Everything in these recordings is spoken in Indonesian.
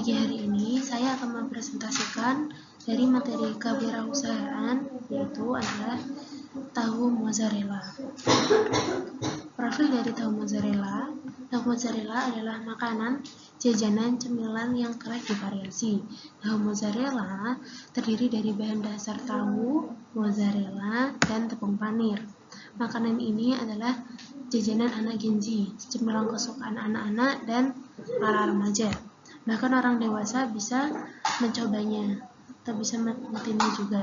pagi hari ini saya akan mempresentasikan dari materi kewirausahaan, yaitu adalah tahu mozzarella. Profil dari tahu mozzarella. Tahu mozzarella adalah makanan, jajanan, cemilan yang kerap divariasi. Tahu mozzarella terdiri dari bahan dasar tahu, mozzarella, dan tepung panir. Makanan ini adalah jajanan anak Gen Z, cemilan kesukaan anak-anak dan para remaja. Bahkan orang dewasa bisa mencobanya atau bisa menikmatinya juga.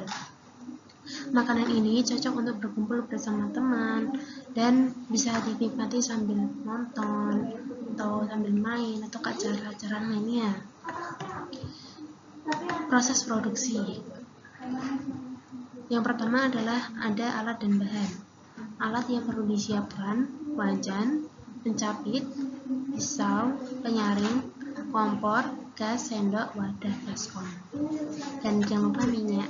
Makanan ini cocok untuk berkumpul bersama teman dan bisa dinikmati sambil nonton atau sambil main atau acara-acara lainnya. Proses produksi. Yang pertama adalah ada alat dan bahan. Alat yang perlu disiapkan: wajan, pencapit, pisau, penyaring, kompor, gas, sendok, wadah, baskom, dan jangan lupa minyak.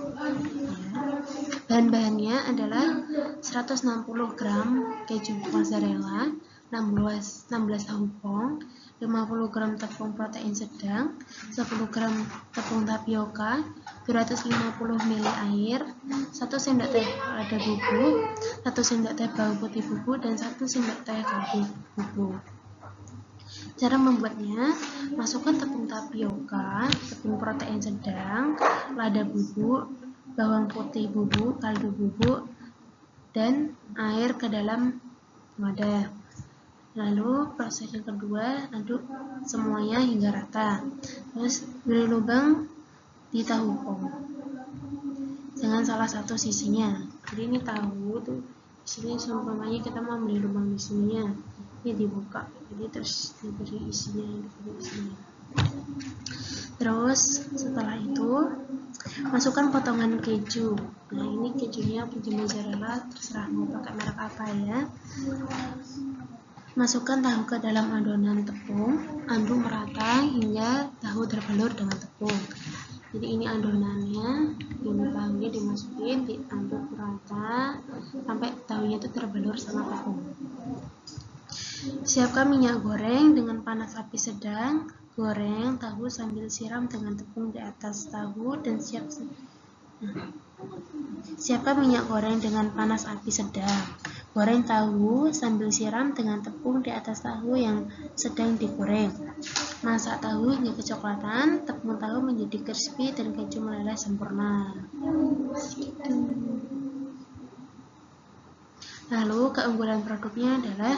Bahan-bahannya adalah 160 gram keju mozzarella, 16 tahu pong, 50 gram tepung protein sedang, 10 gram tepung tapioka, 250 ml air, 1 sendok teh lada bubuk, 1 sendok teh bawang putih bubuk, dan 1 sendok teh kaldu bubuk. Cara membuatnya: masukkan tepung tapioka, tepung protein sedang, lada bubuk, bawang putih bubuk, kaldu bubuk, dan air ke dalam wadah. Lalu proses yang kedua, aduk semuanya hingga rata. Terus beri lubang di tahu pong dengan salah satu sisinya. Jadi ini tahu tuh di sini seumpamanya kita mau beri lubang di sininya, ini dibuka, jadi terus diberi isinya. Terus setelah itu masukkan potongan keju. Nah, ini kejunya keju mozzarella, terserah mau pakai merek apa ya. Masukkan tahu ke dalam adonan tepung, aduk merata hingga tahu terbalur dengan tepung. Jadi ini adonannya, ini tahunya dimasukin, diaduk merata sampai tahunya itu terbalur sama tepung. Siapkan minyak goreng dengan panas api sedang. Goreng tahu sambil siram dengan tepung di atas tahu dan siapkan minyak goreng dengan panas api sedang. Goreng tahu sambil siram dengan tepung di atas tahu yang sedang digoreng. Masak tahu hingga kecoklatan, tepung tahu menjadi crispy dan keju meleleh sempurna. Lalu keunggulan produknya adalah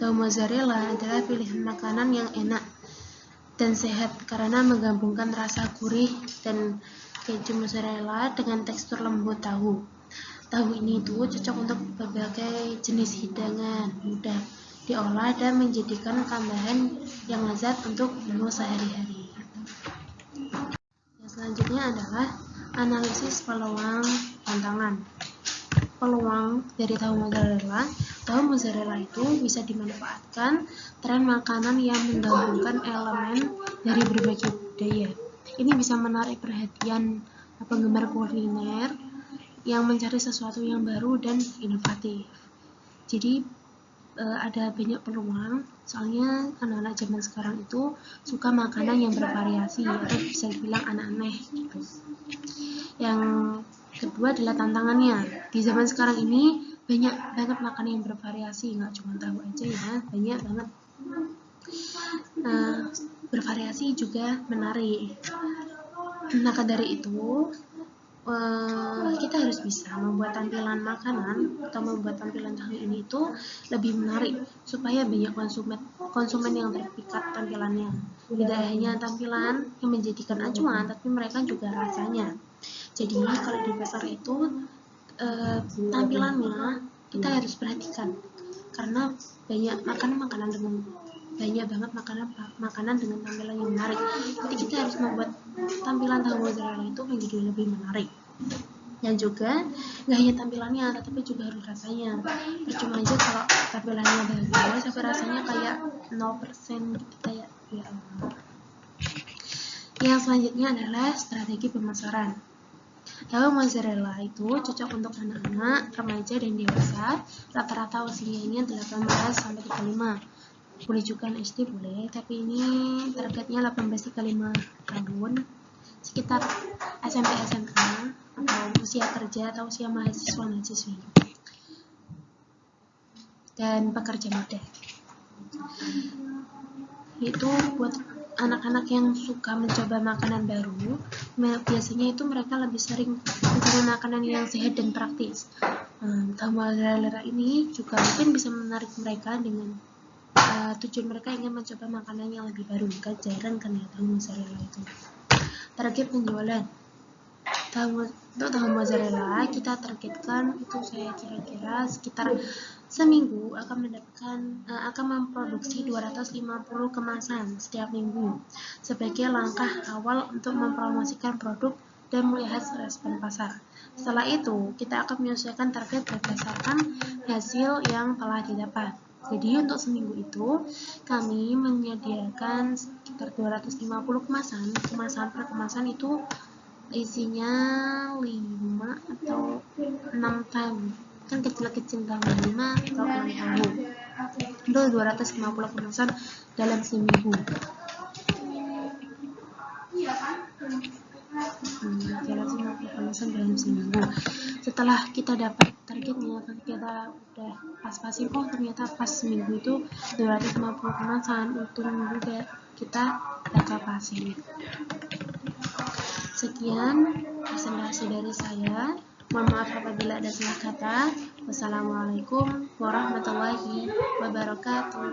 tahu mozzarella adalah pilihan makanan yang enak dan sehat karena menggabungkan rasa gurih dan keju mozzarella dengan tekstur lembut tahu. Tahu ini cocok untuk berbagai jenis hidangan, mudah diolah dan menjadikan tambahan yang lezat untuk menu sehari-hari. Yang selanjutnya adalah analisis peluang tantangan. Peluang dari tahu mozzarella itu bisa dimanfaatkan tren makanan yang menggabungkan elemen dari berbagai budaya. Ini bisa menarik perhatian penggemar kuliner yang mencari sesuatu yang baru dan inovatif. Jadi ada banyak peluang, soalnya anak-anak zaman sekarang itu suka makanan yang bervariasi atau bisa dibilang aneh-aneh gitu. Yang kedua adalah tantangannya. Di zaman sekarang ini banyak banget makanan yang bervariasi, nggak cuma tahu aja ya, banyak banget. Bervariasi juga menarik. Maka dari itu kita harus bisa membuat tampilan makanan atau membuat tampilan tahu ini itu lebih menarik supaya banyak konsumen yang terpikat tampilannya. Tidak hanya tampilan yang menjadikan acuan, tapi mereka juga rasanya. Jadi kalau di pasar itu tampilannya kita harus perhatikan karena banyak banget makanan dengan tampilan yang menarik. Jadi kita harus membuat tampilan tahu mozzarella itu menjadi lebih menarik. Dan juga nggak hanya tampilannya, tetapi juga harus rasanya. Percuma aja kalau tampilannya bagus tapi rasanya kayak 0% gitu, kayak ya Allah. Yang selanjutnya adalah strategi pemasaran. Tahu mozzarella itu cocok untuk anak-anak, remaja, dan dewasa. Rata-rata usianya 18-35. boleh juga anak SD boleh, tapi ini targetnya 18-35 tahun, sekitar SMP SMA atau usia kerja atau usia mahasiswa mahasiswi dan pekerja muda. Itu buat anak-anak yang suka mencoba makanan baru, biasanya itu mereka lebih sering mencari makanan yang sehat dan praktis. Tahu mozzarella ini juga mungkin bisa menarik mereka dengan tujuan mereka ingin mencoba makanan yang lebih baru. Kan jarang kan ya tahu mozzarella itu. Target penjualan untuk tahu mozzarella kita targetkan itu saya kira-kira sekitar seminggu akan memproduksi 250 kemasan setiap minggu sebagai langkah awal untuk mempromosikan produk dan melihat respon pasar. Setelah itu, kita akan menyesuaikan target berdasarkan hasil yang telah didapat. Jadi untuk seminggu itu, kami menyediakan sekitar 250 kemasan. Kemasan per kemasan itu isinya 5 atau 6 tahu. Kan kecil-kecil tahu 5 atau 6 tahu. Itu 250 kemasan dalam seminggu. 350 kemasan dalam seminggu. Setelah kita dapat targetnya, kita udah pas-pasin, oh ternyata pas seminggu itu 250 kemasan, untung juga kita bakal pasin. Sekian presentasi dari saya. Mohon maaf apabila ada salah kata. Wassalamualaikum warahmatullahi wabarakatuh.